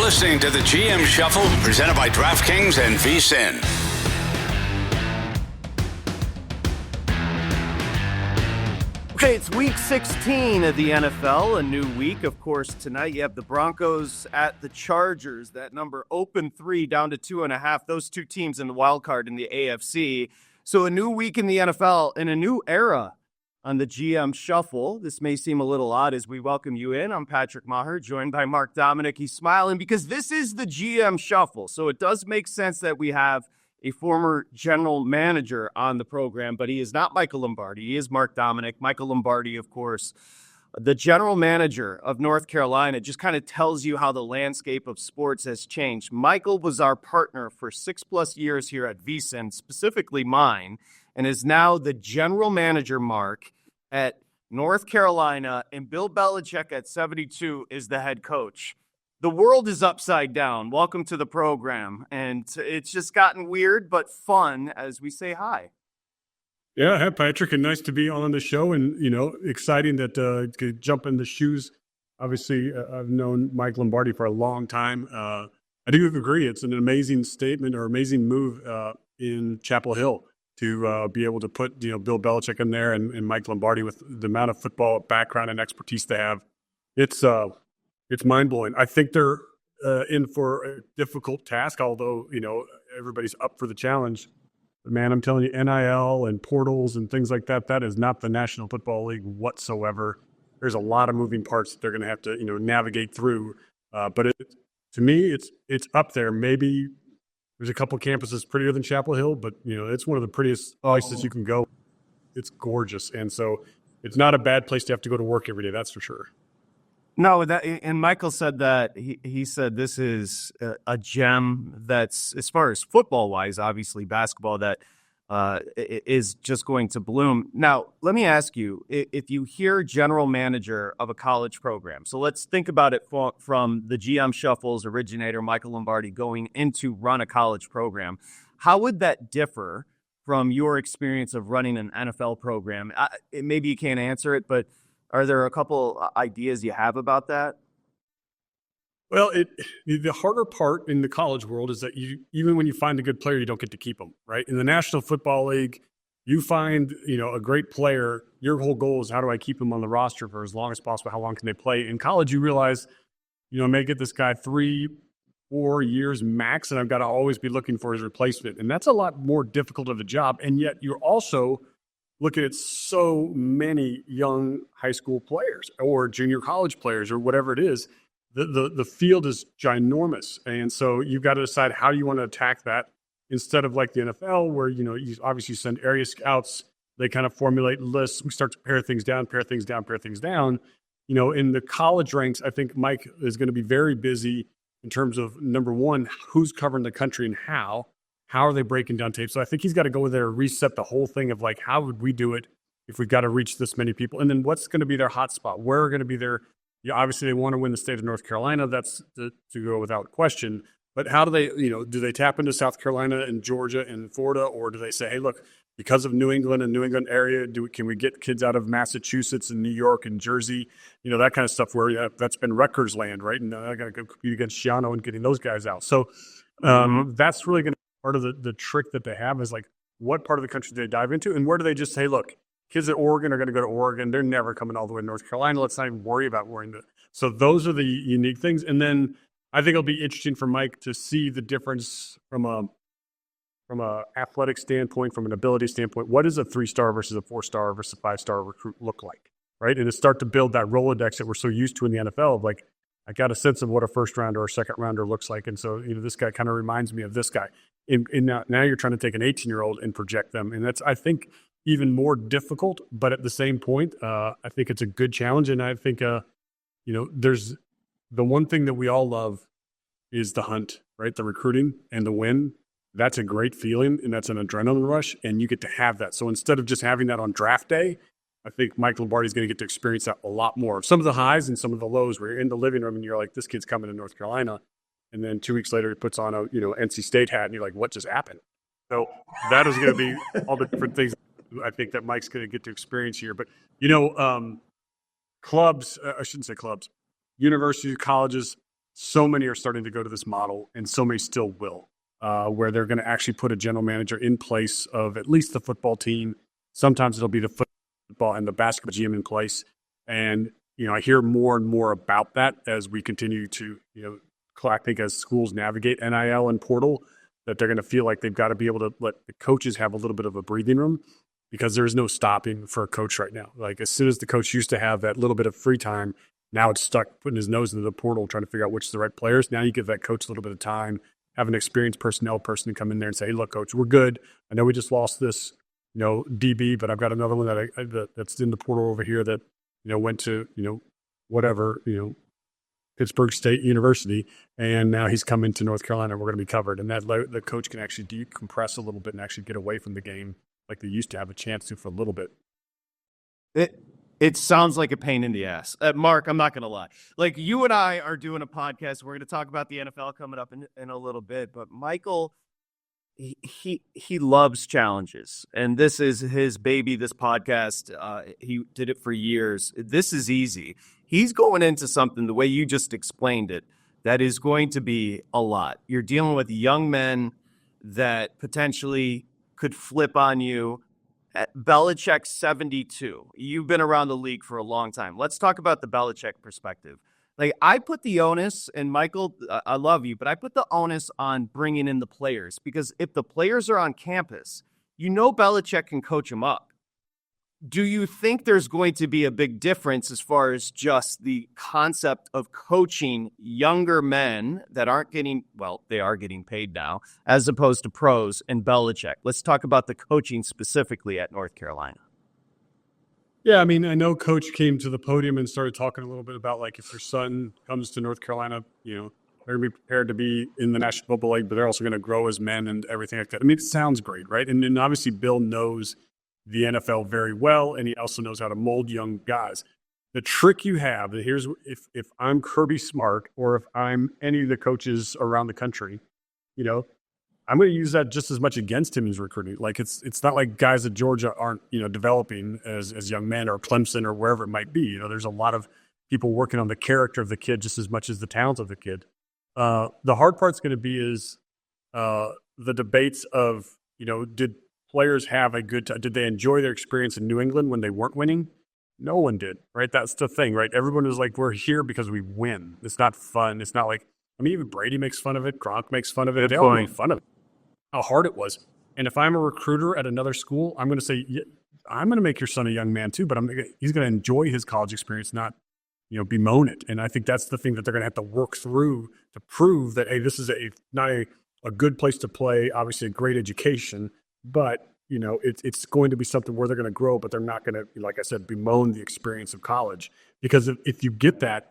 listening to the GM Shuffle, presented by DraftKings and VSiN. Okay, it's week 16 of the NFL, a new week. Of course, tonight you have the Broncos at the Chargers. That number opened 3 down to 2.5. Those two teams in the wild card in the AFC. So a new week in the NFL and a new era on the GM Shuffle. This may seem a little odd as we welcome you in. I'm Patrick Meagher, joined by Mark Dominik. He's smiling because this is the GM Shuffle. So it does make sense that we have a former general manager on the program, but he is not Michael Lombardi. He is Mark Dominik. Michael Lombardi, of course, the general manager of North Carolina. Just kind of tells you how the landscape of sports has changed. Michael was our partner for 6+ years here at VSiN, specifically mine, and is now the general manager, Mark, at North Carolina, and Bill Belichick at 72 is the head coach. The world is upside down. Welcome to the program. And it's just gotten weird, but fun as we say hi. Yeah, hi, Patrick, and nice to be on the show. And, exciting that to jump in the shoes. Obviously, I've known Mike Lombardi for a long time. I do agree. It's an amazing statement or amazing move in Chapel Hill to be able to put, Bill Belichick in there and Mike Lombardi with the amount of football background and expertise they have. It's mind-blowing. I think they're in for a difficult task, although, everybody's up for the challenge. But, man, I'm telling you, NIL and portals and things like that, that is not the National Football League whatsoever. There's a lot of moving parts that they're going to have to, navigate through. But to me, it's up there. Maybe there's a couple campuses prettier than Chapel Hill, but, it's one of the prettiest places you can go. It's gorgeous. And so it's not a bad place to have to go to work every day, that's for sure. No, and Michael said that he said this is a gem that's, as far as football wise, obviously basketball, that is just going to bloom. Now, let me ask you, if you hear general manager of a college program, so let's think about it from the GM Shuffle's originator, Michael Lombardi, going into run a college program, how would that differ from your experience of running an NFL program? Maybe you can't answer it, but are there a couple ideas you have about that? Well, the harder part in the college world is that even when you find a good player, you don't get to keep them, right? In the National Football League, you find, a great player, your whole goal is how do I keep them on the roster for as long as possible? How long can they play? In college, you realize, I may get this guy 3-4 years max, and I've got to always be looking for his replacement. And that's a lot more difficult of a job. And yet you're also looking at so many young high school players or junior college players or whatever it is. The field is ginormous. And so you've got to decide how you want to attack that instead of like the NFL where, you obviously send area scouts. They kind of formulate lists. We start to pare things down. In the college ranks, I think Mike is going to be very busy in terms of, number one, who's covering the country and how. How are they breaking down tape? So I think he's got to go there and reset the whole thing of like, how would we do it if we've got to reach this many people? And then what's going to be their hot spot? Where are going to be their, obviously they want to win the state of North Carolina. That's to go without question. But how do they, do they tap into South Carolina and Georgia and Florida? Or do they say, hey, look, because of New England and New England area, can we get kids out of Massachusetts and New York and Jersey? That kind of stuff where that's been Rutgers land, right? And I got to go compete against Shiano and getting those guys out. So that's really going to part of the trick that they have is like, what part of the country do they dive into? And where do they just say, look, kids at Oregon are going to go to Oregon. They're never coming all the way to North Carolina. Let's not even worry about worrying. So those are the unique things. And then I think it'll be interesting for Mike to see the difference from a athletic standpoint, from an ability standpoint. What does a 3-star versus a 4-star versus a 5-star recruit look like, right? And to start to build that Rolodex that we're so used to in the NFL of like, I got a sense of what a first rounder or a second rounder looks like. And so, this guy kind of reminds me of this guy. And now you're trying to take an 18-year-old and project them. And that's, I think, even more difficult. But at the same point, I think it's a good challenge. And I think, there's the one thing that we all love is the hunt, right? The recruiting and the win. That's a great feeling. And that's an adrenaline rush. And you get to have that. So instead of just having that on draft day, I think Mike Lombardi is going to get to experience that a lot more. Some of the highs and some of the lows where you're in the living room and you're like, this kid's coming to North Carolina. And then 2 weeks later, he puts on a, NC State hat and you're like, what just happened? So that is going to be all the different things I think that Mike's going to get to experience here. But, clubs, I shouldn't say clubs, universities, colleges, so many are starting to go to this model, and so many still will, where they're going to actually put a general manager in place of at least the football team. Sometimes it'll be the football and the basketball GM in place. And, I hear more and more about that as we continue to, I think as schools navigate NIL and portal, that they're going to feel like they've got to be able to let the coaches have a little bit of a breathing room, because there's no stopping for a coach right now. Like, as soon as the coach used to have that little bit of free time, now it's stuck putting his nose into the portal trying to figure out which are the right players. Now you give that coach a little bit of time, have an experienced personnel person to come in there and say, hey, look, coach, we're good. I know we just lost this, DB, but I've got another one that's in the portal over here that, went to, Pittsburgh State University, and now he's coming to North Carolina. We're going to be covered. And that the coach can actually decompress a little bit and actually get away from the game like they used to have a chance to for a little bit. It sounds like a pain in the ass. Mark, I'm not going to lie. Like, you and I are doing a podcast. We're going to talk about the NFL coming up in a little bit. But Michael, he loves challenges. And this is his baby, this podcast. He did it for years. This is easy. He's going into something, the way you just explained it, that is going to be a lot. You're dealing with young men that potentially could flip on you. Belichick 72. You've been around the league for a long time. Let's talk about the Belichick perspective. Like, I put the onus, and Michael, I love you, but I put the onus on bringing in the players, because if the players are on campus, Belichick can coach them up. Do you think there's going to be a big difference as far as just the concept of coaching younger men that aren't getting, they are getting paid now, as opposed to pros and Belichick? Let's talk about the coaching specifically at North Carolina. Yeah, I mean, I know Coach came to the podium and started talking a little bit about, like, if your son comes to North Carolina, they're going to be prepared to be in the National Football League, but they're also going to grow as men and everything like that. I mean, it sounds great, right? And obviously Bill knows the NFL very well, and he also knows how to mold young guys. The trick you have, here's if I'm Kirby Smart, or if I'm any of the coaches around the country, I'm going to use that just as much against him as recruiting. Like, it's not like guys at Georgia aren't, developing as young men, or Clemson or wherever it might be. There's a lot of people working on the character of the kid just as much as the talent of the kid. The hard part's going to be is the debates of, did players have a good time? Did they enjoy their experience in New England when they weren't winning? No one did, right? That's the thing, right? Everyone was like, we're here because we win. It's not fun. It's not like, even Brady makes fun of it. Gronk makes fun of it. They all make fun of it, how hard it was. And if I'm a recruiter at another school, I'm going to say, yeah, I'm going to make your son a young man too, but he's going to enjoy his college experience, not, bemoan it. And I think that's the thing that they're going to have to work through to prove that, hey, this is not a good place to play, obviously a great education, but, it's going to be something where they're going to grow, but they're not going to, like I said, bemoan the experience of college. Because if you get that,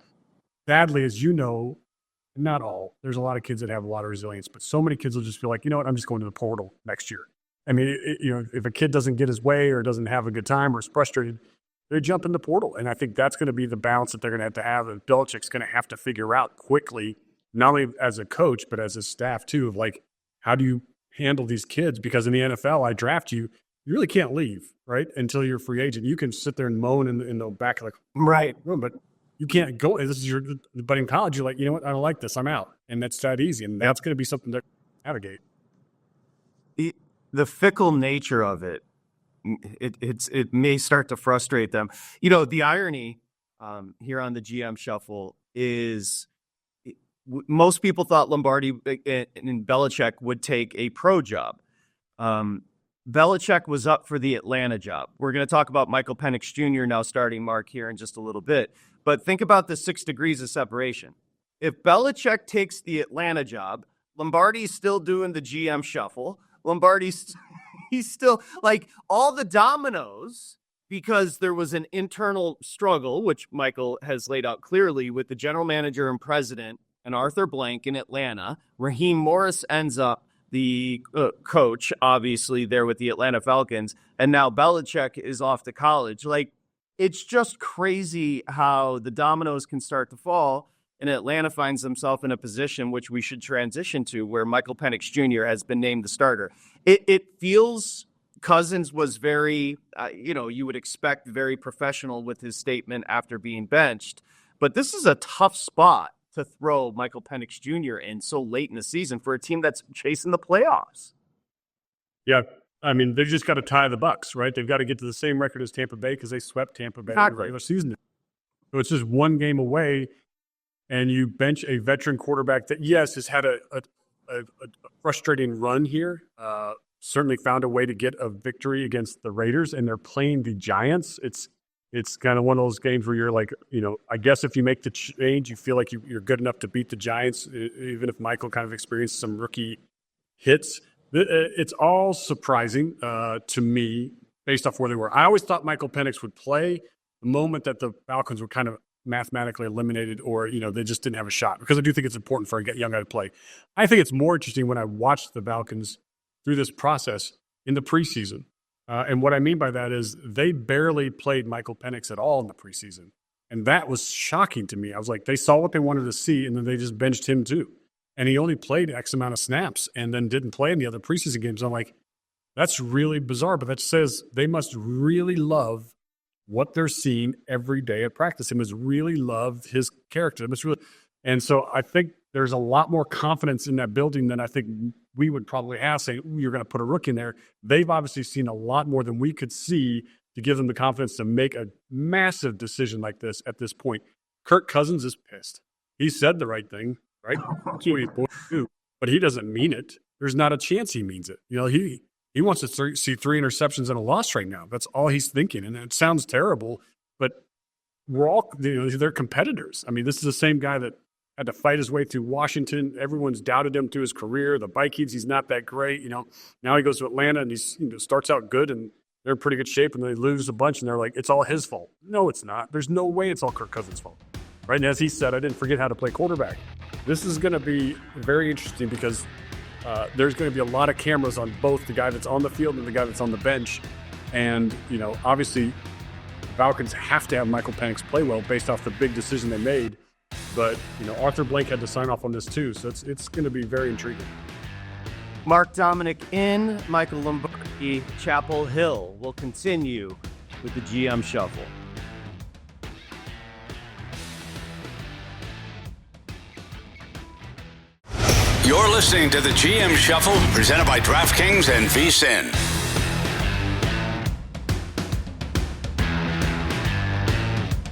sadly, as you know, not all, there's a lot of kids that have a lot of resilience, but so many kids will just feel like, I'm just going to the portal next year. I mean, if a kid doesn't get his way or doesn't have a good time or is frustrated, they jump in the portal. And I think that's going to be the balance that they're going to have, and Belichick's going to have to figure out quickly, not only as a coach, but as a staff too, of like, how do you handle these kids? Because in the NFL, I draft you really can't leave, right, until you're a free agent. You can sit there and moan in the back of the room, but you can't go. This is but in college, you're like, you know what? I don't like this. I'm out. And that's that easy. And that's going to be something to navigate. The fickle nature of it may start to frustrate them. The irony here on the GM Shuffle is most people thought Lombardi and Belichick would take a pro job. Belichick was up for the Atlanta job. We're going to talk about Michael Penix Jr. now starting, Mark, here in just a little bit. But think about the 6 degrees of separation. If Belichick takes the Atlanta job, Lombardi's still doing the GM Shuffle. He's still, like, all the dominoes, because there was an internal struggle, which Michael has laid out clearly with the general manager and president and Arthur Blank in Atlanta. Raheem Morris ends up the coach, obviously, there with the Atlanta Falcons. And now Belichick is off to college. Like, it's just crazy how the dominoes can start to fall, and Atlanta finds themselves in a position which we should transition to, where Michael Penix Jr. has been named the starter. It feels Cousins was very, you would expect very professional with his statement after being benched. But this is a tough spot to throw Michael Penix Jr. in so late in the season for a team that's chasing the playoffs. Yeah, I mean, they've just got to tie the Bucs, right? They've got to get to the same record as Tampa Bay because they swept Tampa Bay in the regular season. So it's just one game away, and you bench a veteran quarterback that, yes, has had a frustrating run here. Certainly found a way to get a victory against the Raiders, and they're playing the Giants. It's kind of one of those games where you're like, I guess if you make the change, you feel like you're good enough to beat the Giants, even if Michael kind of experienced some rookie hits. It's all surprising to me based off where they were. I always thought Michael Penix would play the moment that the Falcons were kind of mathematically eliminated or, they just didn't have a shot, because I do think it's important for a young guy to play. I think it's more interesting when I watched the Falcons through this process in the preseason. And what I mean by that is they barely played Michael Penix at all in the preseason. And that was shocking to me. I was like, they saw what they wanted to see, and then they just benched him too. And he only played X amount of snaps and then didn't play in the other preseason games. I'm like, that's really bizarre, but that says they must really love what they're seeing every day at practice. They must really love his character. And so I think there's a lot more confidence in that building than I think we would probably have, saying, you're going to put a rookie in there. They've obviously seen a lot more than we could see to give them the confidence to make a massive decision like this at this point. Kirk Cousins is pissed. He said the right thing, right? That's what he's going to do, but he doesn't mean it. There's not a chance he means it. He wants to see 3 interceptions and a loss right now. That's all he's thinking. And it sounds terrible, but we're all, they're competitors. I mean, this is the same guy that had to fight his way through Washington. Everyone's doubted him through his career. The Vikings, he's not that great. Now he goes to Atlanta and he's starts out good and they're in pretty good shape, and they lose a bunch and they're like, it's all his fault. No, it's not. There's no way it's all Kirk Cousins' fault. Right? And as he said, I didn't forget how to play quarterback. This is going to be very interesting because there's going to be a lot of cameras on both the guy that's on the field and the guy that's on the bench. And, obviously Falcons have to have Michael Penix play well based off the big decision they made. But, Arthur Blank had to sign off on this too. So it's going to be very intriguing. Mark Dominik in, Michael Lombardi, Chapel Hill. We'll continue with the GM Shuffle. You're listening to the GM Shuffle, presented by DraftKings and VSiN.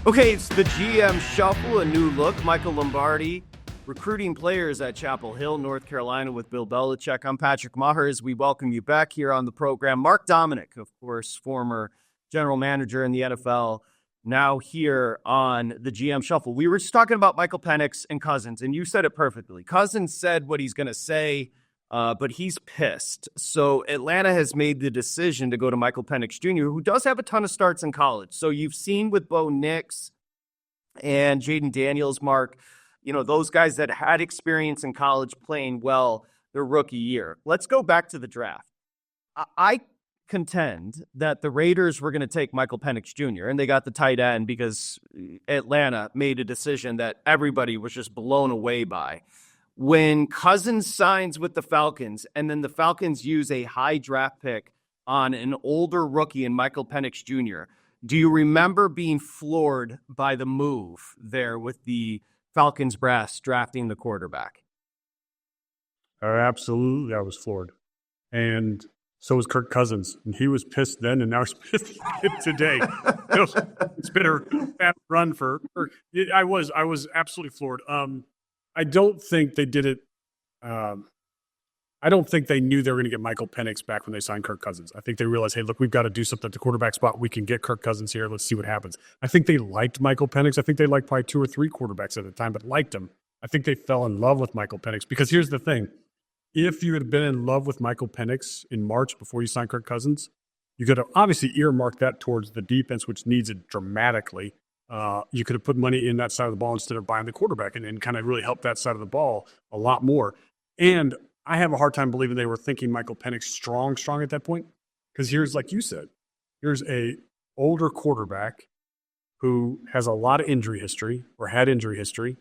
Okay, it's the GM Shuffle, a new look. Michael Lombardi recruiting players at Chapel Hill, North Carolina with Bill Belichick. I'm Patrick Meagher as we welcome you back here on the program. Mark Dominik, of course, former general manager in the NFL, now here on the GM Shuffle. We were just talking about Michael Penix and Cousins, and you said it perfectly. Cousins said what he's going to say, but he's pissed. So Atlanta has made the decision to go to Michael Penix Jr., who does have a ton of starts in college. So you've seen with Bo Nix and Jaden Daniels, Mark, those guys that had experience in college playing well their rookie year. Let's go back to the draft. I contend that the Raiders were going to take Michael Penix Jr., and they got the tight end because Atlanta made a decision that everybody was just blown away by. When Cousins signs with the Falcons, and then the Falcons use a high draft pick on an older rookie in Michael Penix Jr., do you remember being floored by the move there with the Falcons brass drafting the quarterback? Absolutely, I was floored. And so was Kirk Cousins. And he was pissed then, and now he's pissed today. It's been a bad run for Kirk. I was absolutely floored. I don't think they did it. I don't think they knew they were going to get Michael Penix back when they signed Kirk Cousins. I think they realized, hey, look, we've got to do something at the quarterback spot. We can get Kirk Cousins here. Let's see what happens. I think they liked Michael Penix. I think they liked probably 2 or 3 quarterbacks at the time, but liked him. I think they fell in love with Michael Penix because here's the thing. If you had been in love with Michael Penix in March before you signed Kirk Cousins, you could have obviously earmarked that towards the defense, which needs it dramatically. You could have put money in that side of the ball instead of buying the quarterback and kind of really help that side of the ball a lot more. And I have a hard time believing they were thinking Michael Penix strong at that point. Because here's, like you said, here's a older quarterback who has a lot of injury history or had injury history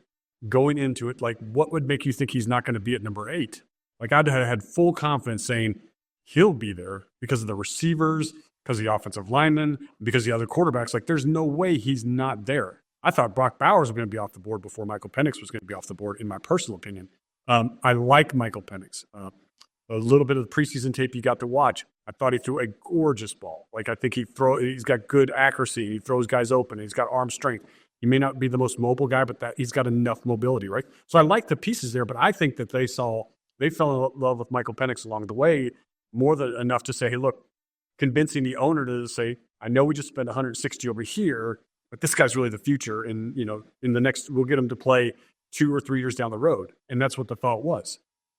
going into it. Like, what would make you think he's not going to be at number 8? Like, I'd have had full confidence saying he'll be there because of the receivers, because of the offensive linemen, because of the other quarterbacks. Like, there's no way he's not there. I thought Brock Bowers was going to be off the board before Michael Penix was going to be off the board, in my personal opinion. I like Michael Penix. A little bit of the preseason tape you got to watch, I thought he threw a gorgeous ball. Like, I think he's got good accuracy. He throws guys open. He's got arm strength. He may not be the most mobile guy, but he's got enough mobility, right? So I like the pieces there, but I think that they fell in love with Michael Penix along the way more than enough to say, hey, look, convincing the owner to say, I know we just spent 160 over here, but this guy's really the future. And, in the next, we'll get him to play 2 or 3 years down the road. And that's what the thought was.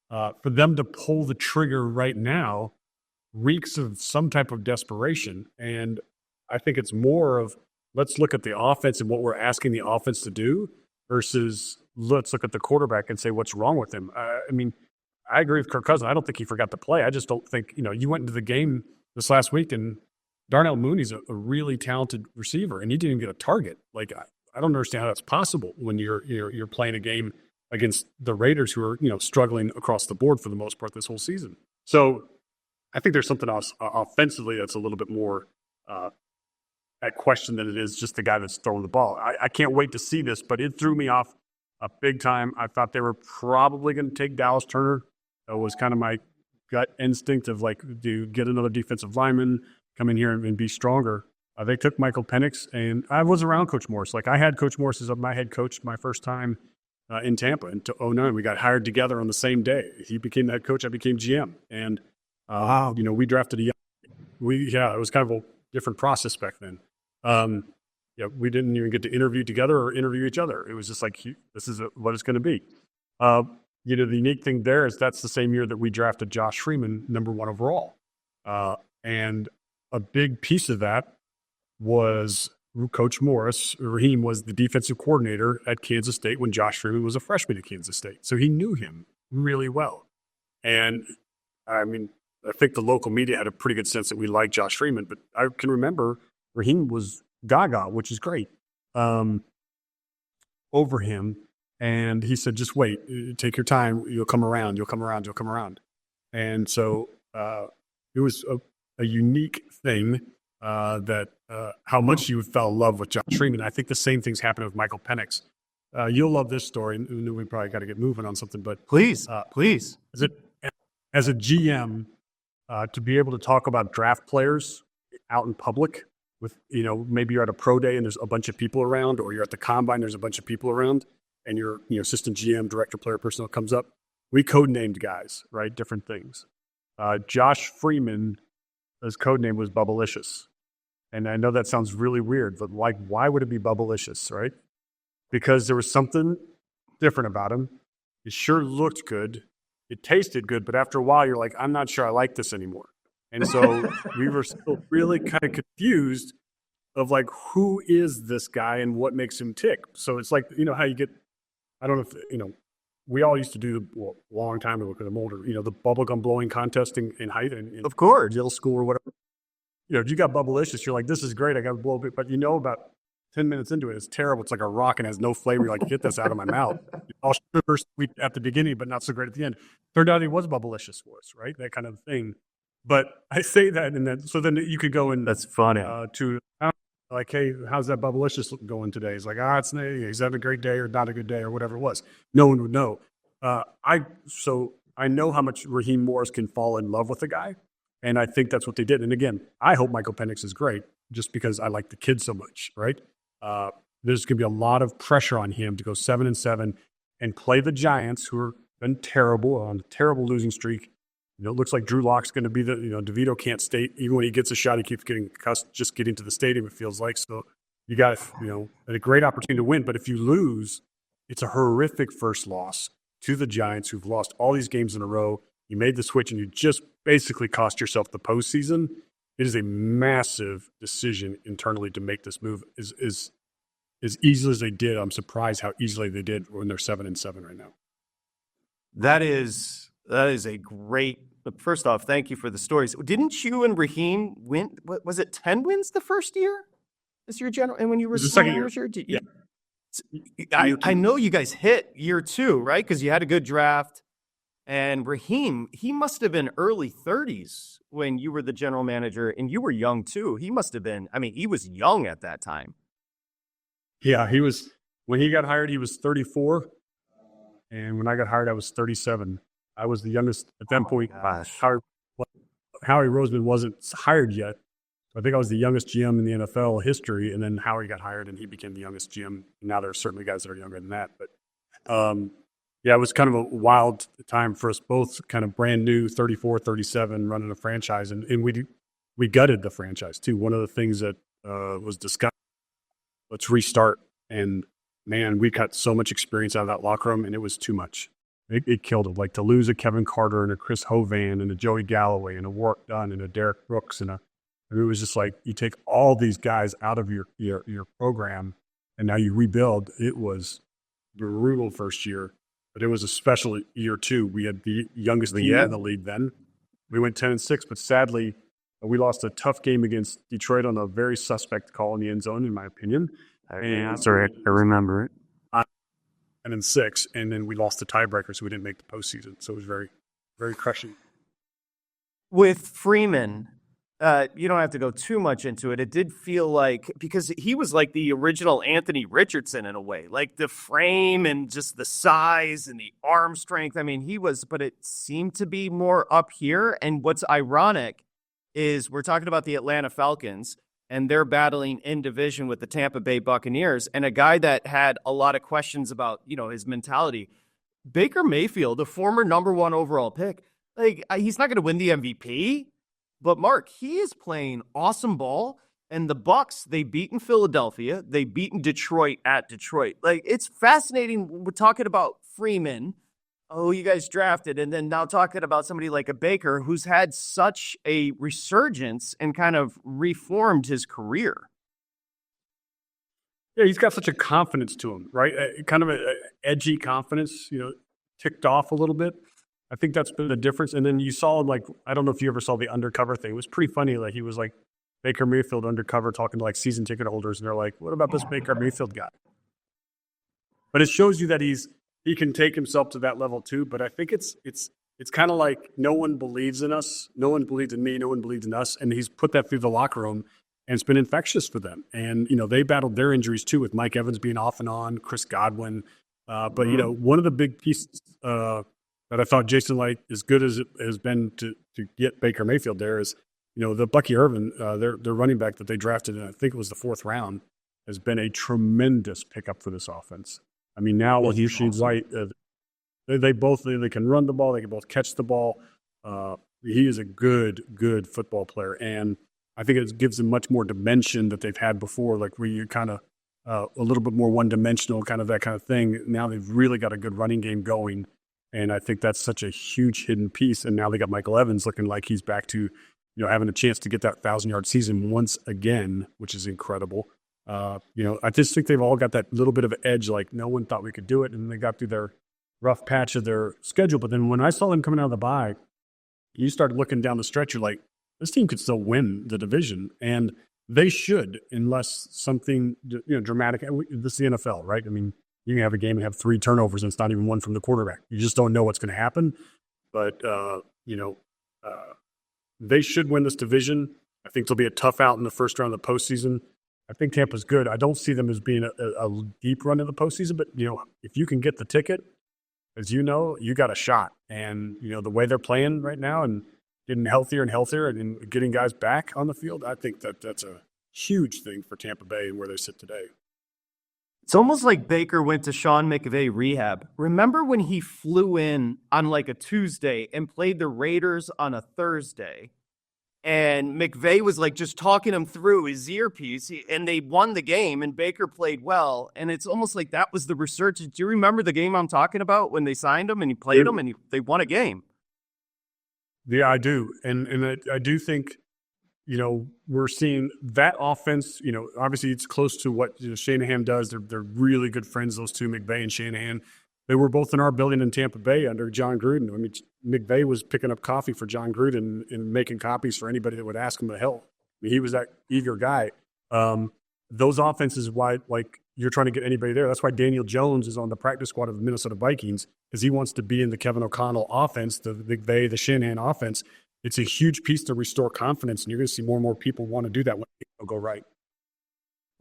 For them to pull the trigger right now reeks of some type of desperation. And I think it's more of, let's look at the offense and what we're asking the offense to do versus let's look at the quarterback and say, what's wrong with him? I agree with Kirk Cousins. I don't think he forgot to play. I just don't think, you went into the game this last week and Darnell Mooney's a really talented receiver and he didn't even get a target. Like, I don't understand how that's possible when you're playing a game against the Raiders who are, struggling across the board for the most part this whole season. So I think there's something else offensively that's a little bit more at question than it is just the guy that's throwing the ball. I can't wait to see this, but it threw me off a big time. I thought they were probably going to take Dallas Turner. That was kind of my gut instinct of like, do get another defensive lineman, come in here and be stronger. They took Michael Penix, and I was around Coach Morris. Like, I had Coach Morris as my head coach my first time in Tampa in 2009. We got hired together on the same day. He became the head coach. I became GM. And, we drafted it was kind of a different process back then. We didn't even get to interview together or interview each other. It was just like, this is what it's going to be. The unique thing there is that's the same year that we drafted Josh Freeman, number 1 overall. And a big piece of that was Coach Morris. Raheem was the defensive coordinator at Kansas State when Josh Freeman was a freshman at Kansas State. So he knew him really well. And, I think the local media had a pretty good sense that we liked Josh Freeman, but I can remember Raheem was gaga, which is great, over him. And he said, just wait, take your time. You'll come around. And so it was a unique thing that how much you fell in love with Josh Freeman. I think the same thing's happening with Michael Penix. You'll love this story. And we probably got to get moving on something, but please. As a GM, to be able to talk about draft players out in public with, maybe you're at a pro day and there's a bunch of people around, or you're at the combine, there's a bunch of people around, and your assistant GM, director, player personnel comes up. We code-named guys, right? Different things. Josh Freeman, his code name was Bubblicious. And I know that sounds really weird, but why would it be Bubblicious, right? Because there was something different about him. It sure looked good. It tasted good, but after a while, you're like, I'm not sure I like this anymore. And so we were still really kind of confused of like, who is this guy and what makes him tick? So it's like, how you get, I don't know if, we all used to do a long time ago because I'm older, the bubblegum blowing contest in height and of course, middle school or whatever. If you got Bubblicious, you're like, this is great. I got to blow a bit, but about 10 minutes into it, it's terrible. It's like a rock and has no flavor. You're like, get this out of my mouth. All sugar sweet at the beginning, but not so great at the end. Turned out he was Bubblicious for us, right? That kind of thing. But I say that, and then so then you could go and that's funny to like, hey, how's that Bubblicious going today? He's like, he's having a great day or not a good day or whatever it was. No one would know. So I know how much Raheem Morris can fall in love with a guy, and I think that's what they did. And again, I hope Michael Penix is great, just because I like the kid so much, right? There's going to be a lot of pressure on him to go 7-7 and play the Giants, who are been terrible on a terrible losing streak. It looks like Drew Lock's going to be DeVito can't stay. Even when he gets a shot, he keeps getting cussed just getting to the stadium, it feels like. So you got, a great opportunity to win. But if you lose, it's a horrific first loss to the Giants, who've lost all these games in a row. You made the switch, and you just basically cost yourself the postseason. It is a massive decision internally to make this move. As easily as they did, I'm surprised how easily they did when they're 7-7 right now. That is a great. First off, thank you for the stories. Didn't you and Raheem win? What was it? 10 wins the first year as your general, and when you were the second year. Yeah. I know you guys hit year 2, right? Because you had a good draft. And Raheem, he must have been early 30s when you were the general manager, and you were young too. He must have been. He was young at that time. Yeah, when he got hired, he was 34. And when I got hired, I was 37. I was the youngest at that point. Howie Roseman wasn't hired yet. I think I was the youngest GM in the NFL history, and then Howie got hired, and he became the youngest GM. Now there are certainly guys that are younger than that. But, yeah, it was kind of a wild time for us both, kind of brand new, 34, 37, running a franchise. And we gutted the franchise, too. One of the things that was discussed, let's restart. And, man, we got so much experience out of that locker room, and it was too much. It killed it. Like, to lose a Kevin Carter and a Chris Hovan and a Joey Galloway and a Warwick Dunn and a Derek Brooks and it was just like you take all these guys out of your program, and now you rebuild. It was brutal first year, but it was a special year too. We had the youngest team in the league then. We went 10-6, but sadly, we lost a tough game against Detroit on a very suspect call in the end zone, in my opinion. I remember it. 10-6, and then we lost the tiebreaker, so we didn't make the postseason. So it was very, very crushing. With Freeman, you don't have to go too much into it. It did feel like, because he was like the original Anthony Richardson in a way, like the frame and just the size and the arm strength. I mean, but it seemed to be more up here. And what's ironic is we're talking about the Atlanta Falcons, and they're battling in division with the Tampa Bay Buccaneers, and a guy that had a lot of questions about, his mentality. Baker Mayfield, the former number 1 overall pick, like, he's not going to win the MVP. But Mark, he is playing awesome ball, and the Bucs, they beat in Philadelphia, they beat in Detroit at Detroit. Like, it's fascinating. We're talking about Freeman, who you guys drafted, and then now talking about somebody like a Baker who's had such a resurgence and kind of reformed his career. Yeah, he's got such a confidence to him, right? Kind of an edgy confidence, ticked off a little bit. I think that's been the difference. And then you saw, like, I don't know if you ever saw the undercover thing. It was pretty funny. Like, he was like Baker Mayfield undercover talking to like season ticket holders, and they're like, "What about this Baker Mayfield guy?" But it shows you that he can take himself to that level too. But I think it's kind of like no one believes in us, no one believes in me, no one believes in us, and he's put that through the locker room, and it's been infectious for them. And they battled their injuries too, with Mike Evans being off and on, Chris Godwin. But one of the big pieces that I thought Jason Light, as good as it has been to get Baker Mayfield there, is, the Bucky Irvin, their running back that they drafted in, I think it was the 4th round, has been a tremendous pickup for this offense. I mean, now with Rasheed White, they can run the ball, they can both catch the ball. He is a good football player, and I think it gives them much more dimension that they've had before, like where you're kind of a little bit more one-dimensional, kind of that kind of thing. Now they've really got a good running game going. And I think that's such a huge hidden piece. And now they got Michael Evans looking like he's back to, having a chance to get that 1,000-yard season once again, which is incredible. I just think they've all got that little bit of an edge, like no one thought we could do it. And they got through their rough patch of their schedule. But then when I saw them coming out of the bye, you started looking down the stretch, you're like, this team could still win the division. And they should, unless something, dramatic. This is the NFL, right? I mean, you can have a game and have 3 turnovers, and it's not even one from the quarterback. You just don't know what's going to happen. But, they should win this division. I think they'll be a tough out in the first round of the postseason. I think Tampa's good. I don't see them as being a deep run in the postseason, but, if you can get the ticket, as you got a shot. And, the way they're playing right now and getting healthier and healthier and getting guys back on the field, I think that's a huge thing for Tampa Bay and where they sit today. It's almost like Baker went to Sean McVay rehab. Remember when he flew in on like a Tuesday and played the Raiders on a Thursday? And McVay was like just talking him through his earpiece, and they won the game, and Baker played well. And it's almost like that was the resurgence. Do you remember the game I'm talking about when they signed him and he played him and they won a game? Yeah, I do. And I do think, we're seeing that offense, obviously it's close to what Shanahan does. They're really good friends, those two, McVay and Shanahan. They were both in our building in Tampa Bay under John Gruden. I mean, McVay was picking up coffee for John Gruden and making copies for anybody that would ask him to help. I mean, he was that eager guy. Those offenses, why, like, you're trying to get anybody there. That's why Daniel Jones is on the practice squad of the Minnesota Vikings, because he wants to be in the Kevin O'Connell offense, the McVay, the Shanahan offense. It's a huge piece to restore confidence, and you're going to see more and more people want to do that when things go right.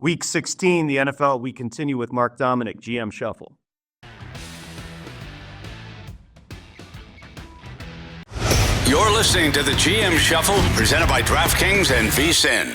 Week 16, the NFL, we continue with Mark Dominik, GM Shuffle. You're listening to the GM Shuffle, presented by DraftKings and VSiN.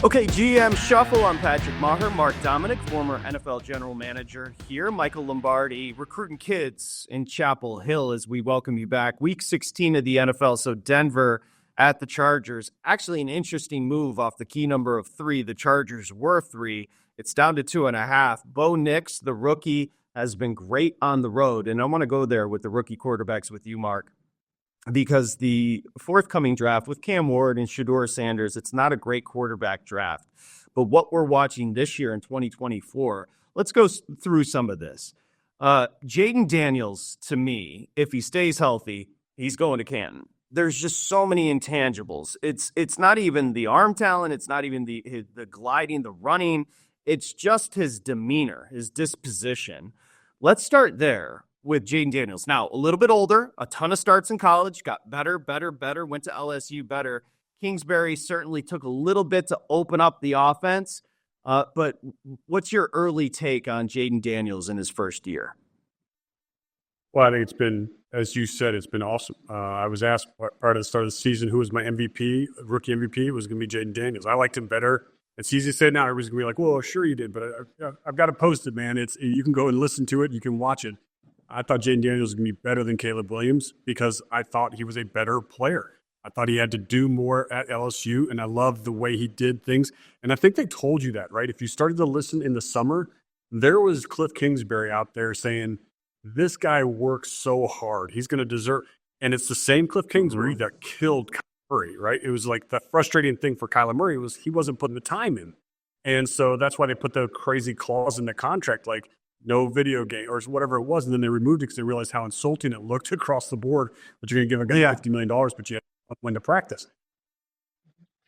Okay, GM Shuffle. I'm Patrick Meagher. Mark Dominik, former NFL general manager here. Michael Lombardi, recruiting kids in Chapel Hill as we welcome you back. Week 16 of the NFL, so Denver at the Chargers. Actually, an interesting move off the key number of 3. The Chargers were 3. It's down to 2.5. Bo Nix, the rookie, has been great on the road. And I want to go there with the rookie quarterbacks with you, Mark, because the forthcoming draft with Cam Ward and Shedeur Sanders, it's not a great quarterback draft. But what we're watching this year in 2024, let's go through some of this. Jaden Daniels, to me, if he stays healthy, he's going to Canton. There's just so many intangibles. It's not even the arm talent. It's not even the gliding, the running. It's just his demeanor, his disposition. Let's start there with Jaden Daniels. Now, a little bit older, a ton of starts in college, got better, went to LSU better. Kingsbury certainly took a little bit to open up the offense. But what's your early take on Jaden Daniels in his first year? Well, I think it's been, as you said, it's been awesome. I was asked prior to the start of the season who was my MVP, rookie MVP. It was going to be Jaden Daniels. I liked him better. It's easy to say now. Everybody's going to be like, well, sure you did. But I've got it posted, man. You can go and listen to it. You can watch it. I thought Jaden Daniels was going to be better than Caleb Williams because I thought he was a better player. I thought he had to do more at LSU, and I loved the way he did things. And I think they told you that, right? If you started to listen in the summer, there was Cliff Kingsbury out there saying, this guy works so hard. He's going to deserve – and it's the same Cliff Kingsbury that killed Kyler Murray, right? It was like the frustrating thing for Kyler Murray was he wasn't putting the time in. And so that's why they put the crazy clause in the contract, like no video game or whatever it was. And then they removed it because they realized how insulting it looked across the board that you're going to give a guy $50 million, but you have to win to practice.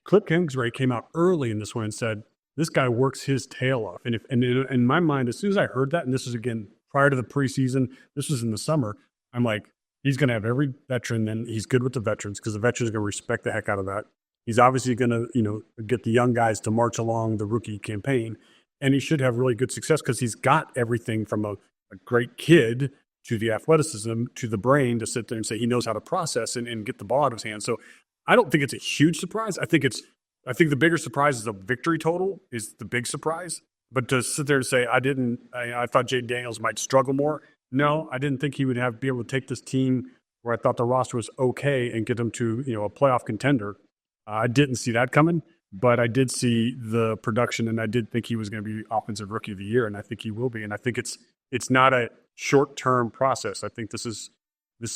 Cliff Kingsbury came out early in this one and said, this guy works his tail off. And in my mind, as soon as I heard that, and this was again prior to the preseason, this was in the summer, I'm like, he's going to have every veteran, and he's good with the veterans because the veterans are going to respect the heck out of that. He's obviously going to, get the young guys to march along the rookie campaign, and he should have really good success because he's got everything from a great kid to the athleticism to the brain to sit there and say he knows how to process and get the ball out of his hand. So I don't think it's a huge surprise. I think the bigger surprise is the victory total is the big surprise. But to sit there and say I thought Jaden Daniels might struggle more. No, I didn't think he would be able to take this team where I thought the roster was okay and get them to a playoff contender. I didn't see that coming, but I did see the production, and I did think he was going to be Offensive Rookie of the Year, and I think he will be. And I think it's not a short-term process. I think this is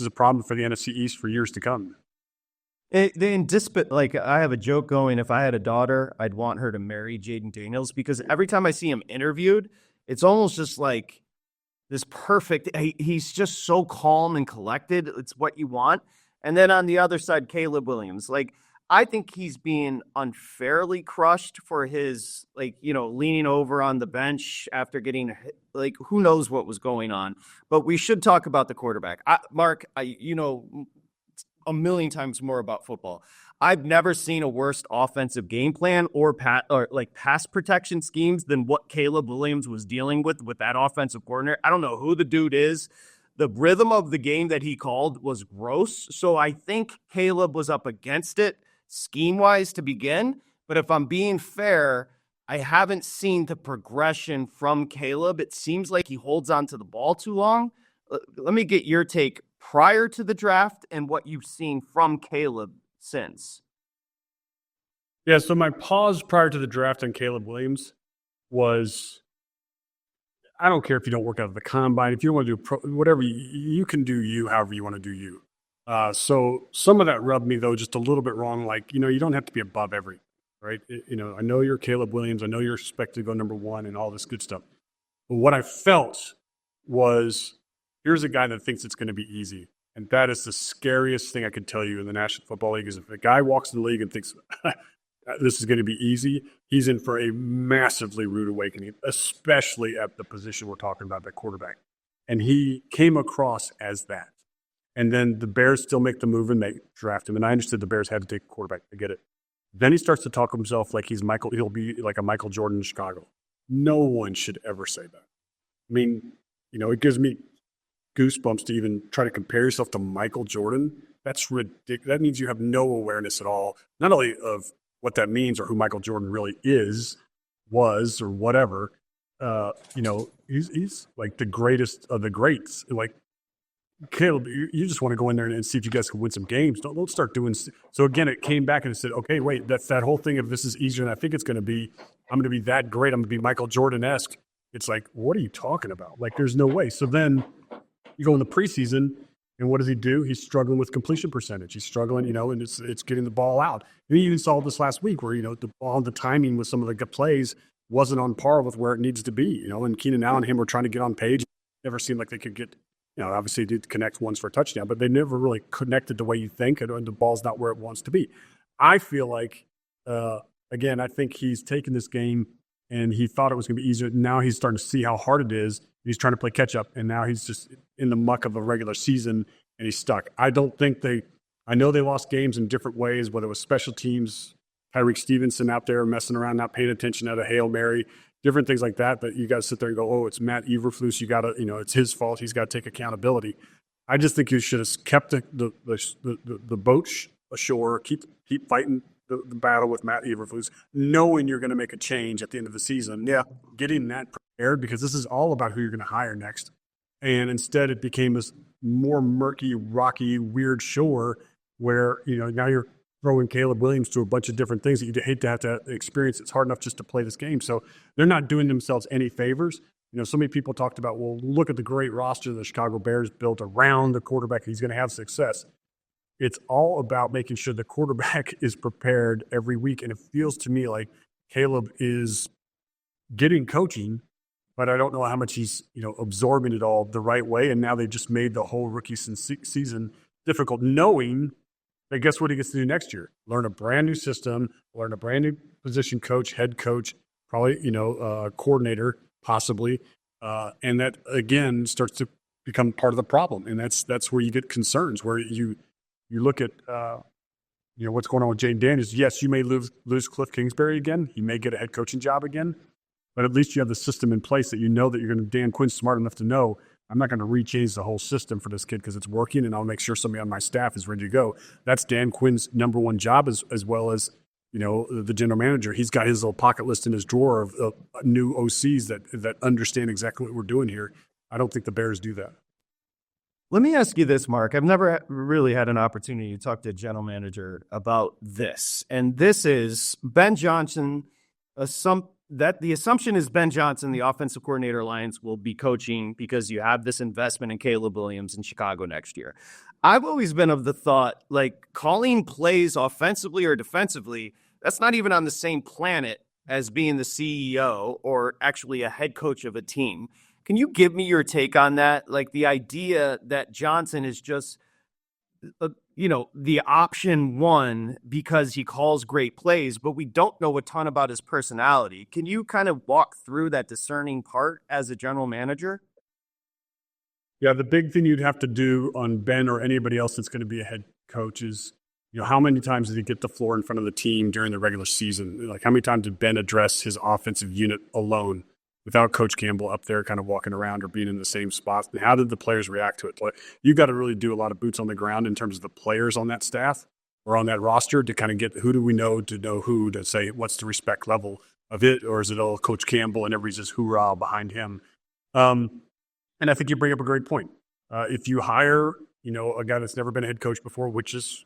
a problem for the NFC East for years to come. I have a joke going, if I had a daughter, I'd want her to marry Jaden Daniels because every time I see him interviewed, it's almost just like this perfect, he's just so calm and collected. It's what you want. And then on the other side, Caleb Williams, I think he's being unfairly crushed for his, leaning over on the bench after getting, who knows what was going on. But we should talk about the quarterback. Mark, a million times more about football. I've never seen a worse offensive game plan or pass protection schemes than what Caleb Williams was dealing with that offensive coordinator. I don't know who the dude is. The rhythm of the game that he called was gross. So I think Caleb was up against it scheme-wise to begin. But if I'm being fair, I haven't seen the progression from Caleb. It seems like he holds on to the ball too long. Let me get your take prior to the draft and what you've seen from Caleb since. Yeah, so my pause prior to the draft on Caleb Williams was, I don't care if you don't work out of the combine. If you want to do whatever, you can do you however you want to do you. So some of that rubbed me, though, just a little bit wrong. You don't have to be above everything, right? I know you're Caleb Williams. I know you're expected to go number one and all this good stuff. But what I felt was, here's a guy that thinks it's going to be easy. And that is the scariest thing I can tell you in the National Football League is if a guy walks in the league and thinks this is going to be easy, he's in for a massively rude awakening, especially at the position we're talking about, that quarterback. And he came across as that. And then the Bears still make the move and they draft him. And I understood the Bears had to take a quarterback. I get it. Then he starts to talk himself like he'll be like a Michael Jordan in Chicago. No one should ever say that. I mean, it gives me goosebumps to even try to compare yourself to Michael Jordan. That's ridiculous. That means you have no awareness at all, not only of what that means or who Michael Jordan really was, or whatever. He's like the greatest of the greats. Like, Caleb, you just want to go in there and see if you guys can win some games. Don't start doing. So again, it came back and it said, okay, wait, that's that whole thing of this is easier than I think it's going to be. I'm going to be that great. I'm going to be Michael Jordan-esque. It's like, what are you talking about? Like, there's no way. So then you go in the preseason, and what does he do? He's struggling with completion percentage. He's struggling, and it's getting the ball out. And you even saw this last week where, the ball, the timing with some of the plays wasn't on par with where it needs to be, and Keenan Allen and him were trying to get on page. Never seemed like they could get, obviously they did connect once for a touchdown, but they never really connected the way you think, and the ball's not where it wants to be. I feel like, again, I think he's taken this game and he thought it was going to be easier. Now he's starting to see how hard it is. He's trying to play catch up, and now he's just in the muck of a regular season, and he's stuck. I know they lost games in different ways, whether it was special teams, Tyreek Stevenson out there messing around, not paying attention at a Hail Mary, different things like that. But you got to sit there and go, oh, it's Matt Eberflus. You got to, it's his fault. He's got to take accountability. I just think you should have kept the boat ashore, keep fighting the battle with Matt Eberflus, knowing you're going to make a change at the end of the season. Yeah, getting that prepared, because this is all about who you're going to hire next. And instead, it became this more murky, rocky, weird shore where now you're throwing Caleb Williams to a bunch of different things that you hate to have to experience. It's hard enough just to play this game. So they're not doing themselves any favors. So many people talked about, well, look at the great roster the Chicago Bears built around the quarterback. He's going to have success. It's all about making sure the quarterback is prepared every week. And it feels to me like Caleb is getting coaching, but I don't know how much he's, absorbing it all the right way. And now they just made the whole rookie season difficult, knowing that guess what he gets to do next year? Learn a brand new system, learn a brand new position coach, head coach, probably, coordinator, possibly. And that, again, starts to become part of the problem. And that's where you get concerns, where you look at, what's going on with Jane Daniels. Yes, you may lose Cliff Kingsbury again. He may get a head coaching job again. But at least you have the system in place that that you're going to, Dan Quinn's smart enough to know, I'm not going to rechange the whole system for this kid because it's working, and I'll make sure somebody on my staff is ready to go. That's Dan Quinn's number one job, as well as, the general manager. He's got his little pocket list in his drawer of new OCs that understand exactly what we're doing here. I don't think the Bears do that. Let me ask you this, Mark. I've never really had an opportunity to talk to a general manager about this. And this is Ben Johnson. The assumption is Ben Johnson, the offensive coordinator alliance, will be coaching because you have this investment in Caleb Williams in Chicago next year. I've always been of the thought, like, calling plays offensively or defensively, that's not even on the same planet as being the CEO or actually a head coach of a team. Can you give me your take on that? Like, the idea that Johnson is just, the option one because he calls great plays, but we don't know a ton about his personality. Can you kind of walk through that discerning part as a general manager? Yeah, the big thing you'd have to do on Ben or anybody else that's going to be a head coach is, how many times did he get the floor in front of the team during the regular season? Like, how many times did Ben address his offensive unit alone without Coach Campbell up there kind of walking around or being in the same spot? And how did the players react to it? You got to really do a lot of boots on the ground in terms of the players on that staff or on that roster to kind of get who do we know to know who to say what's the respect level of it, or is it all Coach Campbell and everybody's just hoorah behind him? And I think you bring up a great point. If you hire, a guy that's never been a head coach before, which is,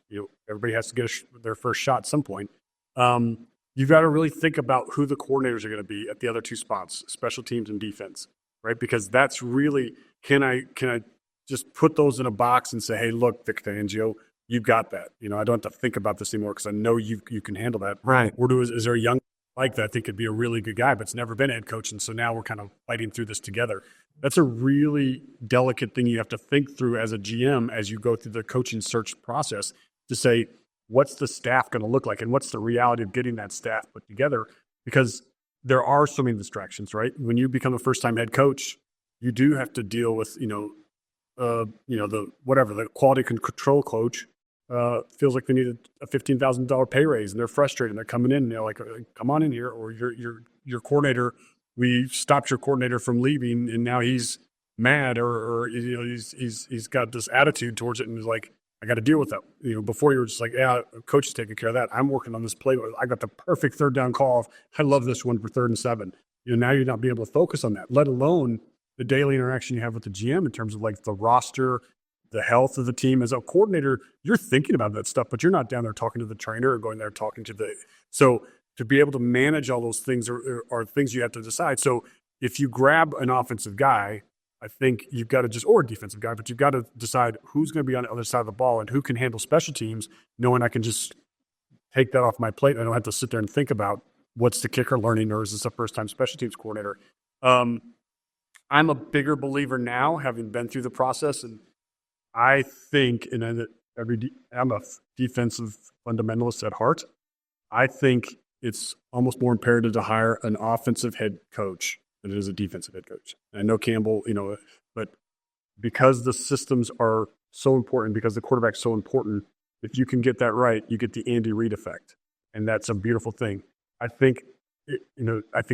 everybody has to get their first shot at some point. You've got to really think about who the coordinators are going to be at the other two spots, special teams and defense, right? Because that's really, can I just put those in a box and say, hey, look, Vic Fangio, you've got that. I don't have to think about this anymore because I know you can handle that. Right. Or is there a young like that I think could be a really good guy, but it's never been a head coach, and so now we're kind of fighting through this together. That's a really delicate thing you have to think through as a GM as you go through the coaching search process to say, what's the staff going to look like, and what's the reality of getting that staff put together? Because there are so many distractions, right? When you become a first-time head coach, you do have to deal with, the quality control coach feels like they need a $15,000 pay raise, and they're frustrated. And they're coming in, and they're like, "Come on in here," or your coordinator. We stopped your coordinator from leaving, and now he's mad, or he's got this attitude towards it, and he's like, "I got to deal with that." Before you were just like, "Yeah, coach is taking care of that. I'm working on this play. I got the perfect third down call. I love this one for 3rd and 7." Now you're not being able to focus on that, let alone the daily interaction you have with the GM in terms of like the roster, the health of the team. As a coordinator, you're thinking about that stuff, but you're not down there talking to the trainer or going there talking to the. So to be able to manage all those things are things you have to decide. So if you grab an offensive guy, I think you've got to or a defensive guy, but you've got to decide who's going to be on the other side of the ball and who can handle special teams, knowing I can just take that off my plate. I don't have to sit there and think about what's the kicker learning, or is this a first-time special teams coordinator? I'm a bigger believer now, having been through the process, and I think, I'm a defensive fundamentalist at heart. I think it's almost more imperative to hire an offensive head coach than it is a defensive head coach. And I know Campbell, but because the systems are so important, because the quarterback's so important, if you can get that right, you get the Andy Reid effect, and that's a beautiful thing. I think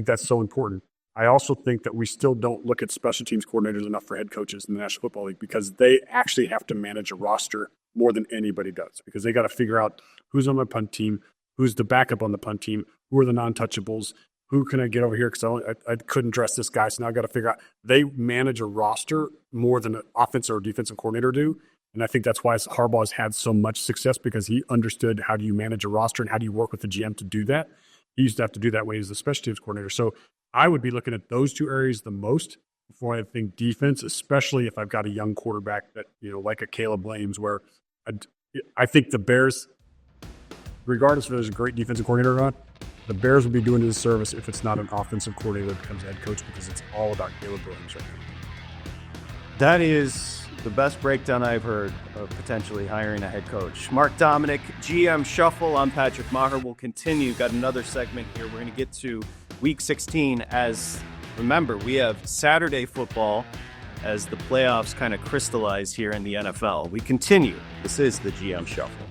that's so important. I also think that we still don't look at special teams coordinators enough for head coaches in the National Football League, because they actually have to manage a roster more than anybody does, because they got to figure out who's on my punt team, who's the backup on the punt team, who are the non-touchables, who can I get over here because I couldn't dress this guy, so now I got to figure out. They manage a roster more than an offensive or defensive coordinator do, and I think that's why Harbaugh has had so much success, because he understood how do you manage a roster and how do you work with the GM to do that. He used to have to do that way as the special teams coordinator. So I would be looking at those two areas the most before I think defense, especially if I've got a young quarterback that, like a Caleb Williams, where I think the Bears, regardless if there's a great defensive coordinator or not, the Bears would be doing a disservice if it's not an offensive coordinator that becomes head coach, because it's all about Caleb Williams right now. That is the best breakdown I've heard of potentially hiring a head coach. Mark Dominik, GM Shuffle. I'm Patrick Meagher. We'll continue. Got another segment here. We're going to get to Week 16 as, remember, we have Saturday football as the playoffs kind of crystallize here in the NFL. We continue. This is the GM Shuffle.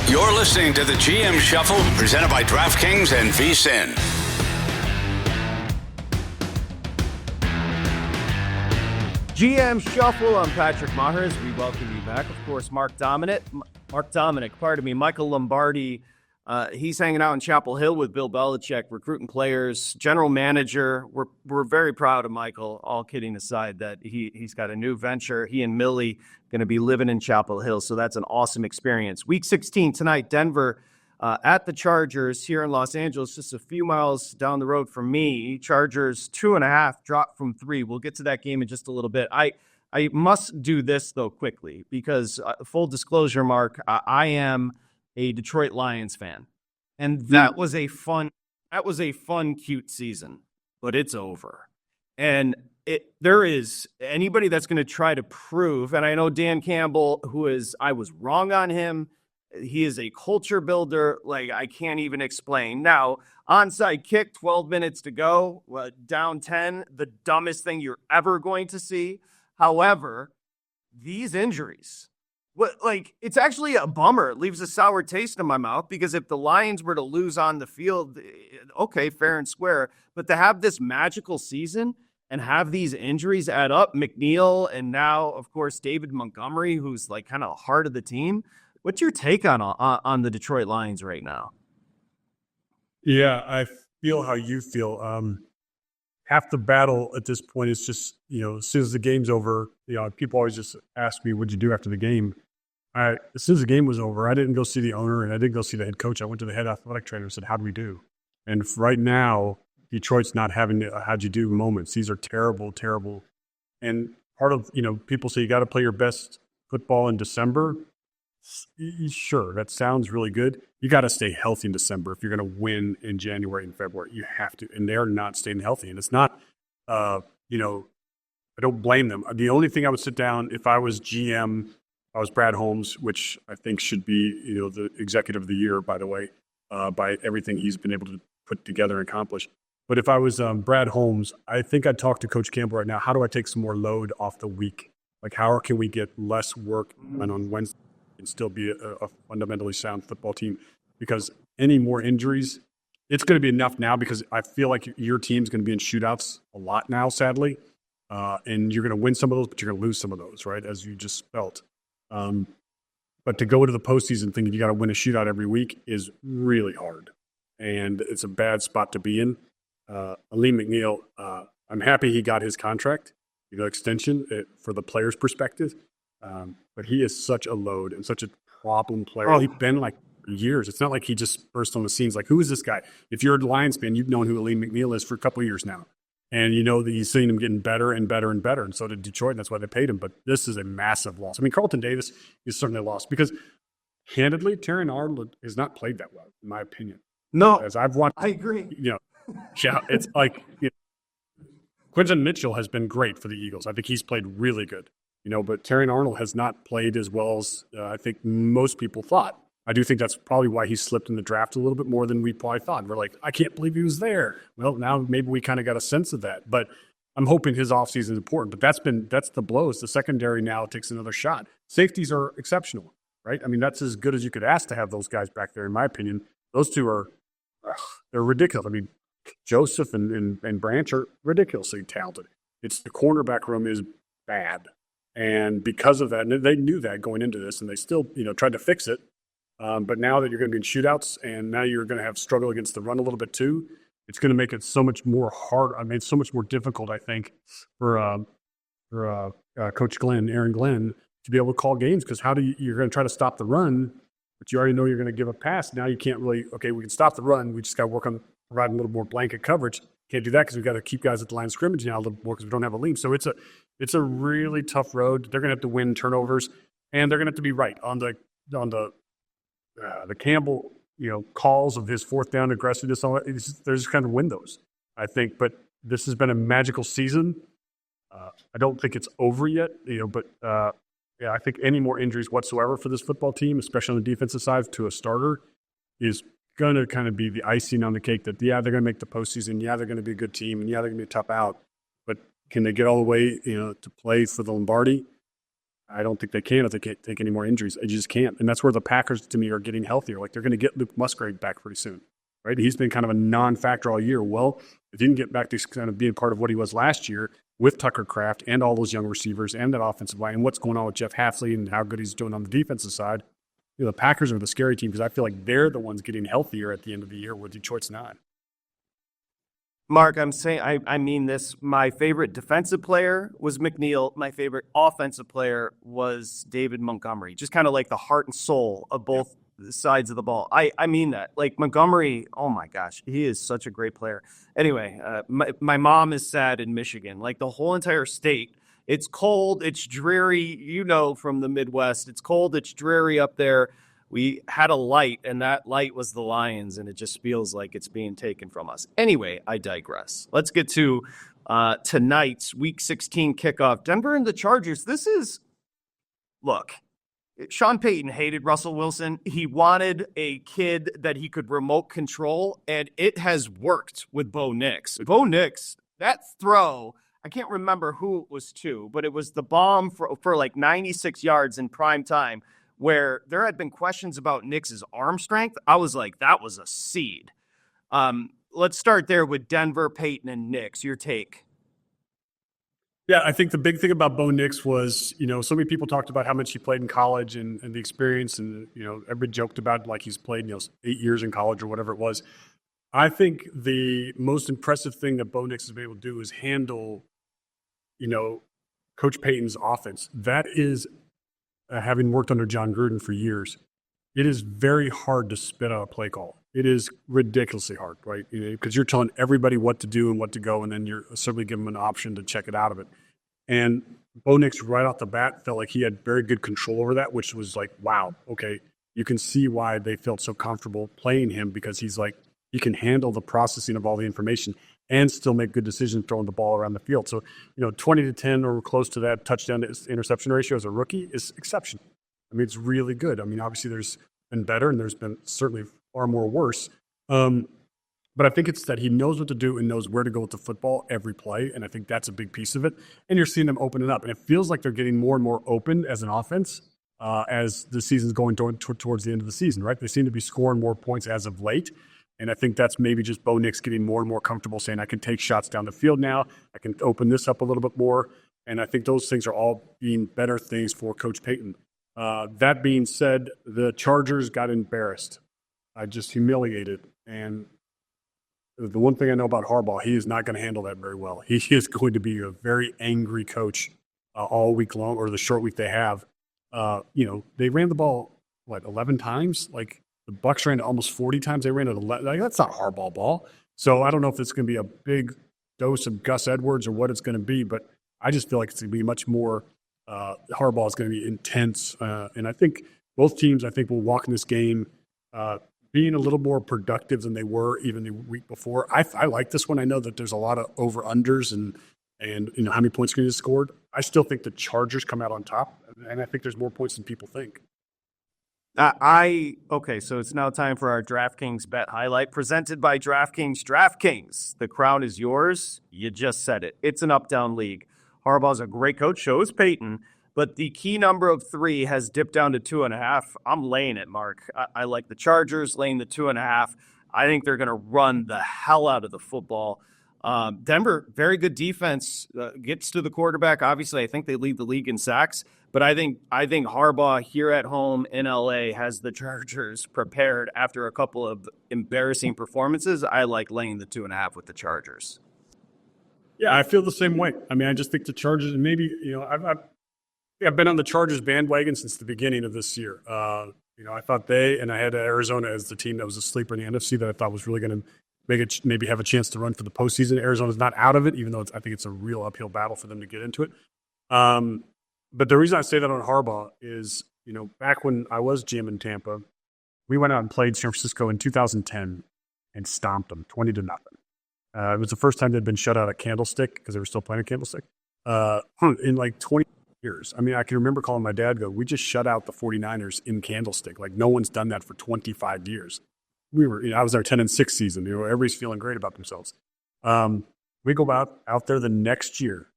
You're listening to the GM Shuffle, presented by DraftKings and VSiN. GM Shuffle. I'm Patrick Meagher. We welcome you back. Of course, Mark Dominik, Michael Lombardi. He's hanging out in Chapel Hill with Bill Belichick, recruiting players, general manager. We're very proud of Michael, all kidding aside, that he's got a new venture. He and Millie going to be living in Chapel Hill, so that's an awesome experience. Week 16 tonight, Denver at the Chargers here in Los Angeles, just a few miles down the road from me. Chargers 2.5, drop from 3. We'll get to that game in just a little bit. I must do this, though, quickly, because full disclosure, Mark, I am a Detroit Lions fan. And that was a fun, cute season, but it's over. And there is anybody that's going to try to prove, and I know Dan Campbell, I was wrong on him. He is a culture builder, like I can't even explain. Now, onside kick, 12 minutes to go, down 10, the dumbest thing you're ever going to see. However, these injuries, it's actually a bummer. It leaves a sour taste in my mouth, because if the Lions were to lose on the field, okay, fair and square. But to have this magical season and have these injuries add up, McNeil, and now, of course, David Montgomery, who's like kind of heart of the team. What's your take on the Detroit Lions right now? Yeah, I feel how you feel. Half the battle at this point is just, as soon as the game's over, people always just ask me, what'd you do after the game? As soon as the game was over, I didn't go see the owner and I didn't go see the head coach. I went to the head athletic trainer and said, how'd we do? And right now, Detroit's not having how'd you do moments. These are terrible, terrible. And part of, people say you got to play your best football in December. Sure, that sounds really good. You got to stay healthy in December if you're going to win in January and February. You have to, and they're not staying healthy. And it's not, I don't blame them. The only thing I would sit down if I was GM, I was Brad Holmes, which I think should be, the executive of the year, by the way, by everything he's been able to put together and accomplish. But if I was Brad Holmes, I think I'd talk to Coach Campbell right now. How do I take some more load off the week? Like, how can we get less work done on Wednesday and still be a fundamentally sound football team? Because any more injuries, it's going to be enough now, because I feel like your team's going to be in shootouts a lot now, sadly. And you're going to win some of those, but you're going to lose some of those, right, as you just felt. But to go to the postseason thinking you got to win a shootout every week is really hard. And it's a bad spot to be in. Aleem McNeil, I'm happy he got his contract, extension for the player's perspective. But he is such a load and such a problem player. Oh, he's been like years. It's not like he just burst on the scenes. Like, who is this guy? If you're a Lions fan, you've known who Aleem McNeil is for a couple of years now. And you know that you've seen him getting better and better and better. And so did Detroit, and that's why they paid him. But this is a massive loss. I mean, Carlton Davis is certainly lost because, candidly, Terran Arnold has not played that well, in my opinion. No, as I've watched, I agree. Yeah, it's like Quinton Mitchell has been great for the Eagles. I think he's played really good. But Terran Arnold has not played as well as I think most people thought. I do think that's probably why he slipped in the draft a little bit more than we probably thought. We're like, I can't believe he was there. Well, now maybe we kind of got a sense of that. But I'm hoping his offseason is important. But that's the blows. The secondary now takes another shot. Safeties are exceptional, right? I mean, that's as good as you could ask to have those guys back there, in my opinion. Those two are they're ridiculous. I mean, Joseph and Branch are ridiculously talented. It's the cornerback room is bad. And because of that, and they knew that going into this, and they still, tried to fix it. But now that you're going to be in shootouts, and now you're going to have struggle against the run a little bit too, it's going to make it so much more hard. I mean, it's so much more difficult, I think, for Coach Aaron Glenn, to be able to call games, because you're going to try to stop the run, but you already know you're going to give a pass. Now you can't really. Okay, we can stop the run. We just got to work on providing a little more blanket coverage. Can't do that because we've got to keep guys at the line of scrimmage now a little more because we don't have a lead. So it's a really tough road. They're going to have to win turnovers, and they're going to have to be right on the Campbell, calls of his fourth down aggressiveness. They're just kind of win those, I think. But this has been a magical season. I don't think it's over yet, but I think any more injuries whatsoever for this football team, especially on the defensive side to a starter, is going to kind of be the icing on the cake that, they're going to make the postseason. Yeah, they're going to be a good team, and they're going to be a tough out. But can they get all the way, to play for the Lombardi? I don't think they can if they can't take any more injuries. They just can't. And that's where the Packers, to me, are getting healthier. Like, they're going to get Luke Musgrave back pretty soon, right? He's been kind of a non-factor all year. Well, if he didn't get back to kind of being part of what he was last year with Tucker Kraft and all those young receivers and that offensive line, and what's going on with Jeff Hafley and how good he's doing on the defensive side, the Packers are the scary team because I feel like they're the ones getting healthier at the end of the year where Detroit's not. Mark, I'm saying, I mean this. My favorite defensive player was McNeil. My favorite offensive player was David Montgomery. Just kind of like the heart and soul of both sides of the ball. I mean that. Like, Montgomery, oh my gosh, he is such a great player. Anyway, my mom is sad in Michigan. Like, the whole entire state. It's cold. It's dreary. From the Midwest. It's cold. It's dreary up there. We had a light, and that light was the Lions, and it just feels like it's being taken from us. Anyway, I digress. Let's get to tonight's Week 16 kickoff. Denver and the Chargers. Look, Sean Payton hated Russell Wilson. He wanted a kid that he could remote control, and it has worked with Bo Nix. Bo Nix, that throw, I can't remember who it was to, but it was the bomb for like 96 yards in prime time, where there had been questions about Nix's arm strength. I was like, that was a seed. Let's start there with Denver, Peyton, and Nix. Your take. Yeah, I think the big thing about Bo Nix was, so many people talked about how much he played in college and the experience, and, everybody joked about like he's played, 8 years in college or whatever it was. I think the most impressive thing that Bo Nix has been able to do is handle, Coach Payton's offense. That is, having worked under John Gruden for years, it is very hard to spit out a play call. It is ridiculously hard, right? Because you're telling everybody what to do and what to go, and then you're certainly giving them an option to check it out of it. And Bo Nix, right off the bat, felt like he had very good control over that, which was like, wow, okay. You can see why they felt so comfortable playing him, because he's like, he can handle the processing of all the information and still make good decisions throwing the ball around the field. So, 20-10 or close to that touchdown to interception ratio as a rookie is exceptional. I mean, it's really good. I mean, obviously there's been better and there's been certainly far more worse. But I think it's that he knows what to do and knows where to go with the football every play, and I think that's a big piece of it. And you're seeing them open it up, and it feels like they're getting more and more open as an offense as the season's going towards the end of the season, right? They seem to be scoring more points as of late, and I think that's maybe just Bo Nix getting more and more comfortable saying, I can take shots down the field now, I can open this up a little bit more, and I think those things are all being better things for Coach Payton. That being said, the Chargers got embarrassed. I just humiliated, and the one thing I know about Harbaugh, he is not going to handle that very well. He is going to be a very angry coach all week long, or the short week they have. They ran the ball, 11 times? Like, the Bucs ran it almost 40 times. They ran it 11. Like, that's not Harbaugh ball. So I don't know if it's going to be a big dose of Gus Edwards or what it's going to be, but I just feel like it's going to be much more Harbaugh is going to be intense. And I think both teams, will walk in this game being a little more productive than they were even the week before. I like this one. I know that there's a lot of over-unders and how many points can you scored. I still think the Chargers come out on top, and I think there's more points than people think. Okay, so it's now time for our DraftKings bet highlight presented by DraftKings. DraftKings, the crown is yours. You just said it. It's an up-down league. Harbaugh's a great coach, so is Peyton, but the key number of 3 has dipped down to 2.5. I'm laying it, Mark. I like the Chargers, laying the 2.5. I think they're going to run the hell out of the football. Denver, very good defense, gets to the quarterback. Obviously, I think they lead the league in sacks, but I think Harbaugh here at home in LA has the Chargers prepared after a couple of embarrassing performances. I like laying the 2.5 with the Chargers. Yeah, I feel the same way. I just think the Chargers, and maybe, I've been on the Chargers bandwagon since the beginning of this year. I thought I had Arizona as the team that was a sleeper in the NFC that I thought was really going to maybe have a chance to run for the postseason. Arizona's not out of it, even though I think it's a real uphill battle for them to get into it. But the reason I say that on Harbaugh is, back when I was GM in Tampa, we went out and played San Francisco in 2010 and stomped them 20-0. It was the first time they'd been shut out at Candlestick because they were still playing at Candlestick in 20 years. I can remember calling my dad, we just shut out the 49ers in Candlestick. Like, no one's done that for 25 years. I was our 10-6 season. Everybody's feeling great about themselves. We go out there the next year.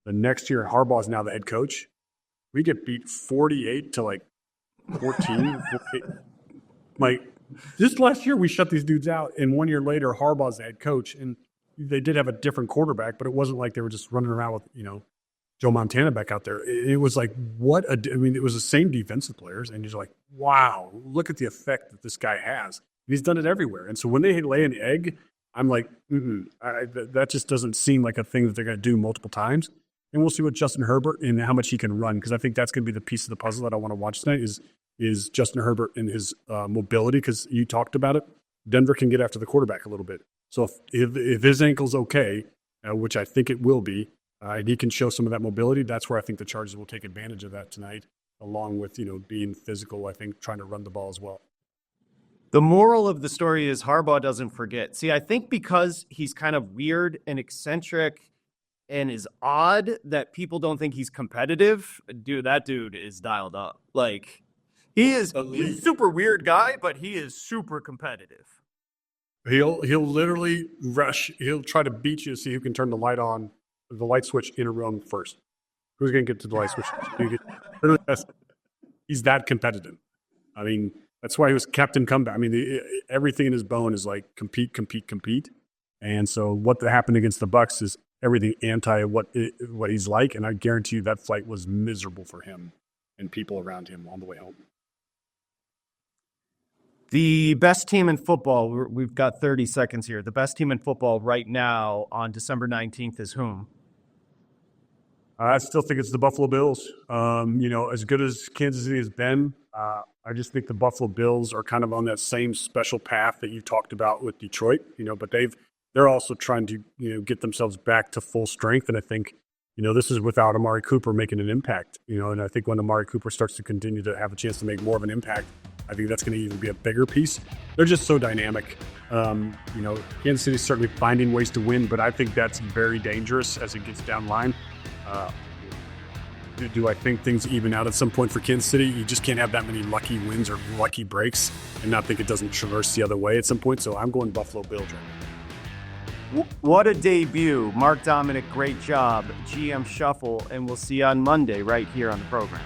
Harbaugh's now the head coach. We get beat 48 to 14. This last year we shut these dudes out, and 1 year later Harbaugh's the head coach, and they did have a different quarterback, but it wasn't like they were just running around with Joe Montana back out there. It was like, it was the same defensive players, and you're like, wow, look at the effect that this guy has. And he's done it everywhere. And so when they lay an egg, I'm like, that just doesn't seem like a thing that they're going to do multiple times. And we'll see what Justin Herbert and how much he can run, because I think that's going to be the piece of the puzzle that I want to watch tonight is Justin Herbert and his mobility, because you talked about it. Denver can get after the quarterback a little bit. So if his ankle's okay, which I think it will be, and he can show some of that mobility, that's where I think the Chargers will take advantage of that tonight, along with, being physical, I think, trying to run the ball as well. The moral of the story is Harbaugh doesn't forget. See, I think because he's kind of weird and eccentric and is odd that people don't think he's competitive. Dude, that dude is dialed up. He's a super weird guy, but he is super competitive. He'll literally rush. He'll try to beat you to see who can turn the light switch in a room first. Who's going to get to the light switch? He's that competitive. That's why he was captain comeback. Everything in his bone is compete. And so what happened against the Bucs is everything anti what he's like. And I guarantee you that flight was miserable for him and people around him on the way home. The best team in football, we've got 30 seconds here. The best team in football right now on December 19th is whom? I still think it's the Buffalo Bills. As good as Kansas City has been, I just think the Buffalo Bills are kind of on that same special path that you talked about with Detroit, but they're also trying to, get themselves back to full strength. And I think, this is without Amari Cooper making an impact, and I think when Amari Cooper starts to continue to have a chance to make more of an impact, I think that's going to even be a bigger piece. They're just so dynamic. Kansas City's certainly finding ways to win, but I think that's very dangerous as it gets down line. Do I think things even out at some point for Kansas City? You just can't have that many lucky wins or lucky breaks and not think it doesn't traverse the other way at some point. So I'm going Buffalo Bills right now. What a debut. Mark Dominik, great job. GM Shuffle, and we'll see you on Monday right here on the program.